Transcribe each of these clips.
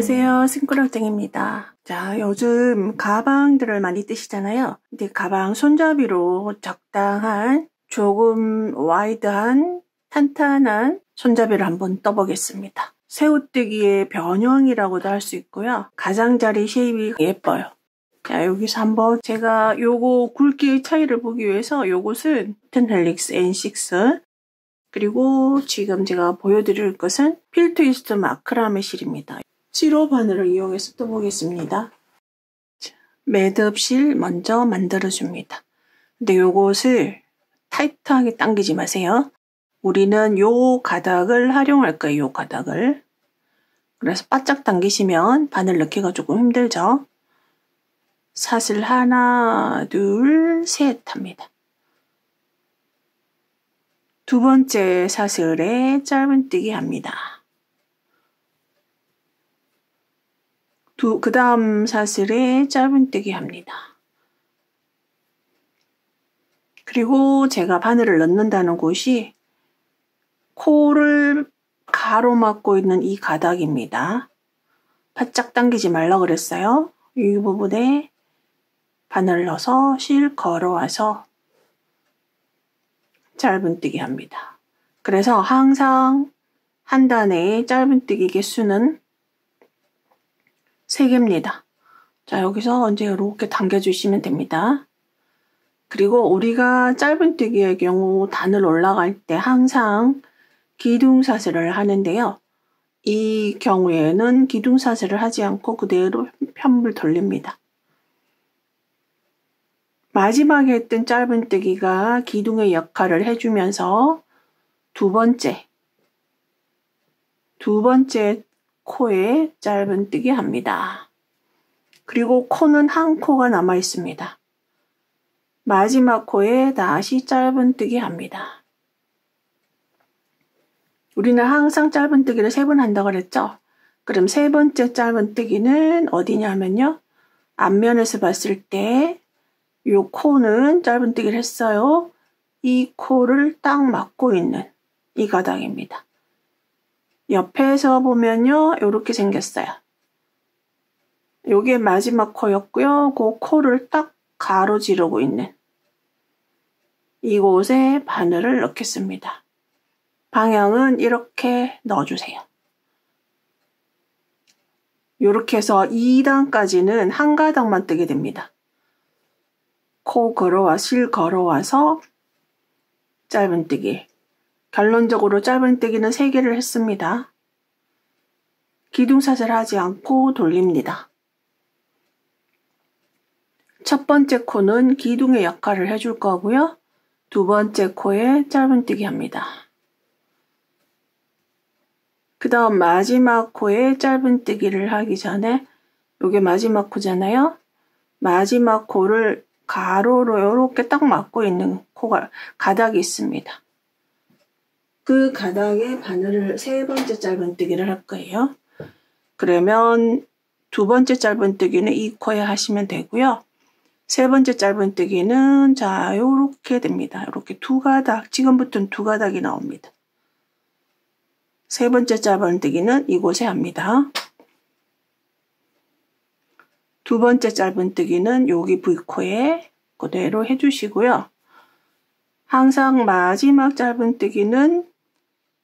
안녕하세요. 승꾸락쟁입니다. 자, 요즘 가방들을 많이 뜨시잖아요. 근데 가방 손잡이로 적당한 조금 와이드한 탄탄한 손잡이를 한번 떠보겠습니다. 새우뜨기의 변형이라고도 할 수 있고요. 가장자리 쉐입이 예뻐요. 자, 여기서 한번 제가 요거 굵기의 차이를 보기 위해서 요것은 헬릭스 N6 그리고 지금 제가 보여드릴 것은 필트위스트 마크라메 실입니다. 시로 바늘을 이용해서 떠보겠습니다. 매듭 실 먼저 만들어줍니다. 근데 요것을 타이트하게 당기지 마세요. 우리는 요 가닥을 활용할 거예요. 요 가닥을. 그래서 바짝 당기시면 바늘 넣기가 조금 힘들죠. 사슬 하나, 둘, 셋 합니다. 두 번째 사슬에 짧은뜨기 합니다. 그 다음 사슬에 짧은뜨기 합니다. 그리고 제가 바늘을 넣는다는 곳이 코를 가로막고 있는 이 가닥입니다. 바짝 당기지 말라 그랬어요. 이 부분에 바늘을 넣어서 실 걸어와서 짧은뜨기 합니다. 그래서 항상 한 단의 짧은뜨기 개수는 3개입니다. 자, 여기서 이제 이렇게 당겨주시면 됩니다. 그리고 우리가 짧은뜨기의 경우 단을 올라갈 때 항상 기둥사슬을 하는데요. 이 경우에는 기둥사슬을 하지 않고 그대로 편물 돌립니다. 마지막에 했던 짧은뜨기가 기둥의 역할을 해주면서 두 번째 코에 짧은뜨기 합니다. 그리고 코는 한 코가 남아 있습니다. 마지막 코에 다시 짧은뜨기 합니다. 우리는 항상 짧은뜨기를 3번 한다고 그랬죠? 그럼 3번째 짧은뜨기는 어디냐면요. 앞면에서 봤을 때 이 코는 짧은뜨기를 했어요. 이 코를 딱 막고 있는 이 가닥입니다. 옆에서 보면요. 이렇게 생겼어요. 요게 마지막 코였고요. 그 코를 딱 가로지르고 있는 이곳에 바늘을 넣겠습니다. 방향은 이렇게 넣어주세요. 이렇게 해서 2단까지는 한 가닥만 뜨게 됩니다. 코 걸어와 실 걸어와서 짧은뜨기. 결론적으로 짧은뜨기는 3개를 했습니다. 기둥사슬 하지 않고 돌립니다. 첫 번째 코는 기둥의 역할을 해줄 거고요. 두 번째 코에 짧은뜨기 합니다. 그 다음 마지막 코에 짧은뜨기를 하기 전에 이게 마지막 코잖아요. 마지막 코를 가로로 이렇게 딱 막고 있는 가닥이 있습니다. 그 가닥에 바늘을 3번째 짧은뜨기를 할 거예요. 그러면 두 번째 짧은뜨기는 이 코에 하시면 되고요. 3번째 짧은뜨기는 자 요렇게 됩니다. 이렇게 2가닥, 지금부터는 2가닥이 나옵니다. 3번째 짧은뜨기는 이곳에 합니다. 두 번째 짧은뜨기는 여기 V코에 그대로 해주시고요. 항상 마지막 짧은뜨기는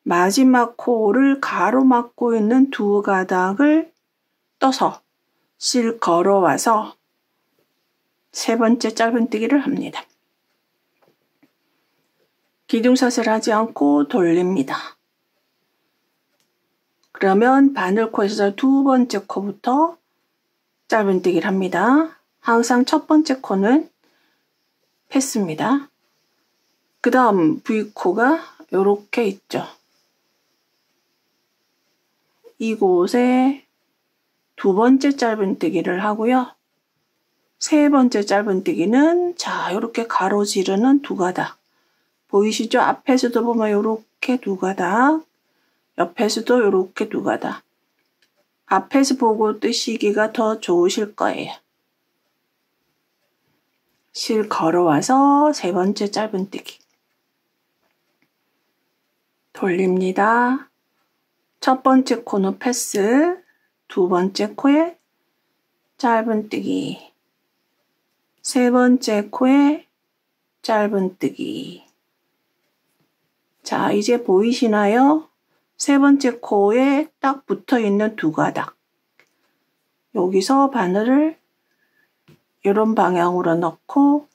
마지막 코를 가로막고 있는 2가닥을 떠서 실 걸어와서 3번째 짧은뜨기를 합니다. 기둥사슬 하지 않고 돌립니다. 그러면 바늘코에서 두 번째 코부터 짧은뜨기를 합니다. 항상 첫 번째 코는 패스입니다. 그 다음 V코가 이렇게 있죠. 이곳에 두 번째 짧은뜨기를 하고요. 3번째 짧은뜨기는 자 이렇게 가로지르는 2가닥. 보이시죠? 앞에서도 보면 이렇게 2가닥, 옆에서도 이렇게 2가닥. 앞에서 보고 뜨시기가 더 좋으실 거예요. 실 걸어와서 3번째 짧은뜨기. 돌립니다. 첫 번째 코는 패스, 두 번째 코에 짧은뜨기, 세 번째 코에 짧은뜨기. 자, 이제 보이시나요? 세 번째 코에 딱 붙어 있는 두 가닥. 여기서 바늘을 이런 방향으로 넣고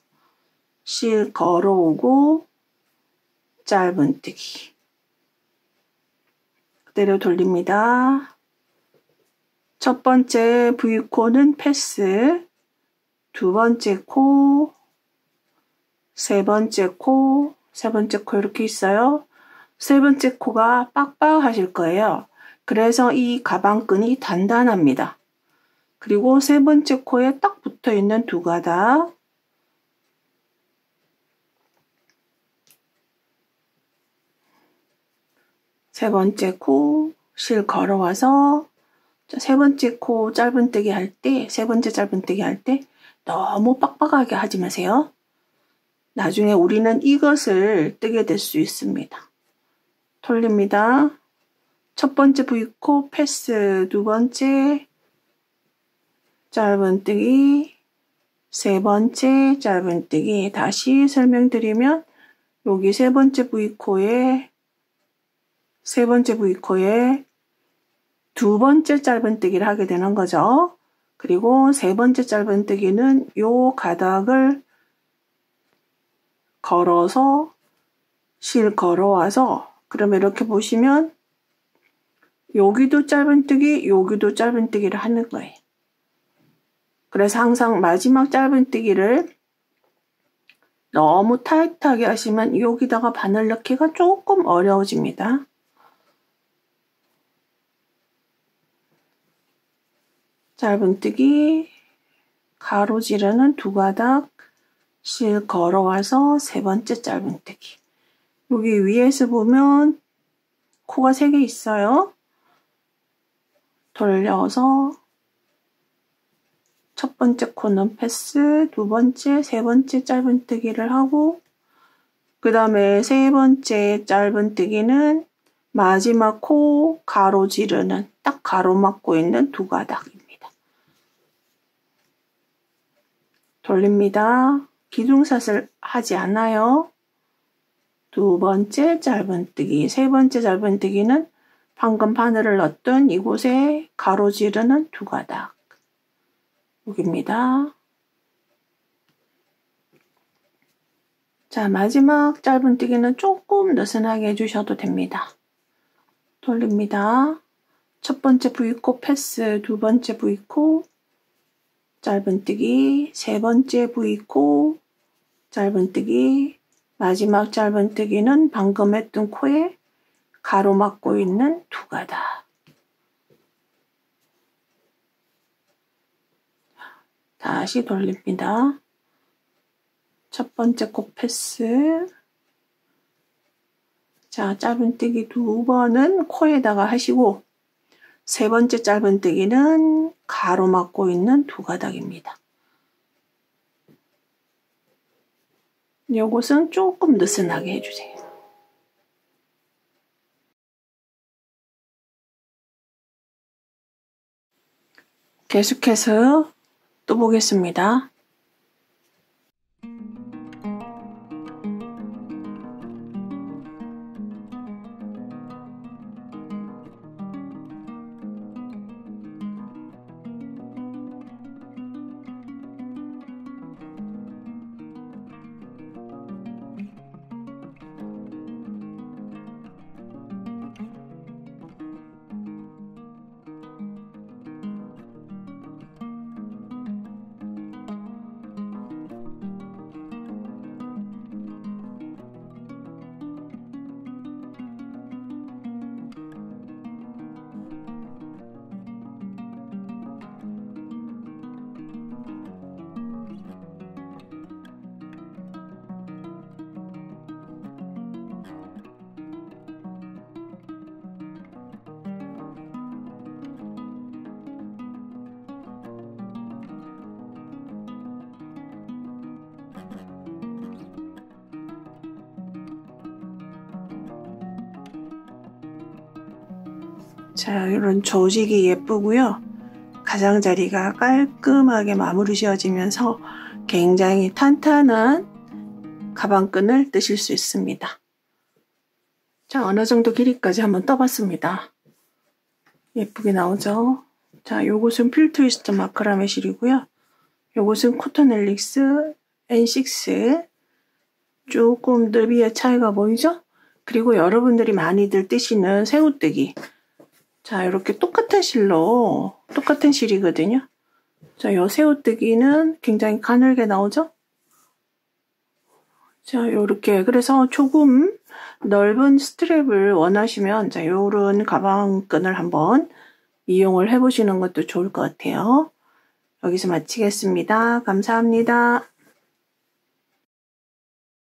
실 걸어오고 짧은뜨기. 그대로 돌립니다. 첫 번째 V코는 패스, 두 번째 코, 세 번째 코 이렇게 있어요. 세 번째 코가 빡빡하실 거예요. 그래서 이 가방끈이 단단합니다. 그리고 세 번째 코에 딱 붙어 있는 두 가닥. 세 번째 코 실 걸어와서 세 번째 코 짧은뜨기 할 때, 세 번째 짧은뜨기 할 때 너무 빡빡하게 하지 마세요. 나중에 우리는 이것을 뜨게 될 수 있습니다. 돌립니다. 첫 번째 V코 패스, 두 번째 짧은뜨기, 세 번째 짧은뜨기. 다시 설명드리면 여기 세 번째 V코에 두 번째 짧은뜨기를 하게 되는 거죠. 그리고 세 번째 짧은뜨기는 요 가닥을 걸어서 실 걸어와서, 그러면 이렇게 보시면 여기도 짧은뜨기, 여기도 짧은뜨기를 하는 거예요. 그래서 항상 마지막 짧은뜨기를 너무 타이트하게 하시면 여기다가 바늘 넣기가 조금 어려워집니다. 짧은뜨기, 가로지르는 두 가닥, 실 걸어와서 세 번째 짧은뜨기. 여기 위에서 보면 코가 3개 있어요. 돌려서 첫 번째 코는 패스, 두 번째, 세 번째 짧은뜨기를 하고, 그 다음에 세 번째 짧은뜨기는 마지막 코 가로지르는, 딱 가로막고 있는 두 가닥입니다. 돌립니다. 기둥샷을 하지 않아요. 두 번째 짧은뜨기, 세 번째 짧은뜨기는 방금 바늘을 넣었던 이곳에 가로지르는 두 가닥. 여기입니다. 자, 마지막 짧은뜨기는 조금 느슨하게 해주셔도 됩니다. 돌립니다. 첫 번째 V코 패스, 두 번째 V코 짧은뜨기, 세 번째 V코 짧은뜨기, 마지막 짧은뜨기는 방금 했던 코에 가로막고 있는 두 가닥. 다시 돌립니다. 첫 번째 코 패스. 자, 짧은뜨기 두 번은 코에다가 하시고, 세 번째 짧은뜨기는 가로막고 있는 두 가닥입니다. 요것은 조금 느슨하게 해주세요. 계속해서 또 보겠습니다. 자, 이런 조직이 예쁘고요. 가장자리가 깔끔하게 마무리 지어지면서 굉장히 탄탄한 가방끈을 뜨실 수 있습니다. 자, 어느 정도 길이까지 한번 떠봤습니다. 예쁘게 나오죠? 자, 요것은 필트위스트 마크라메 실이고요. 요것은 코튼 헬릭스 N6. 조금 너비의 차이가 보이죠? 그리고 여러분들이 많이들 뜨시는 새우뜨기. 자, 이렇게 똑같은 실로, 똑같은 실이거든요. 자, 요 새우뜨기는 굉장히 가늘게 나오죠? 자, 요렇게. 그래서 조금 넓은 스트랩을 원하시면, 자, 요런 가방끈을 한번 이용을 해보시는 것도 좋을 것 같아요. 여기서 마치겠습니다. 감사합니다.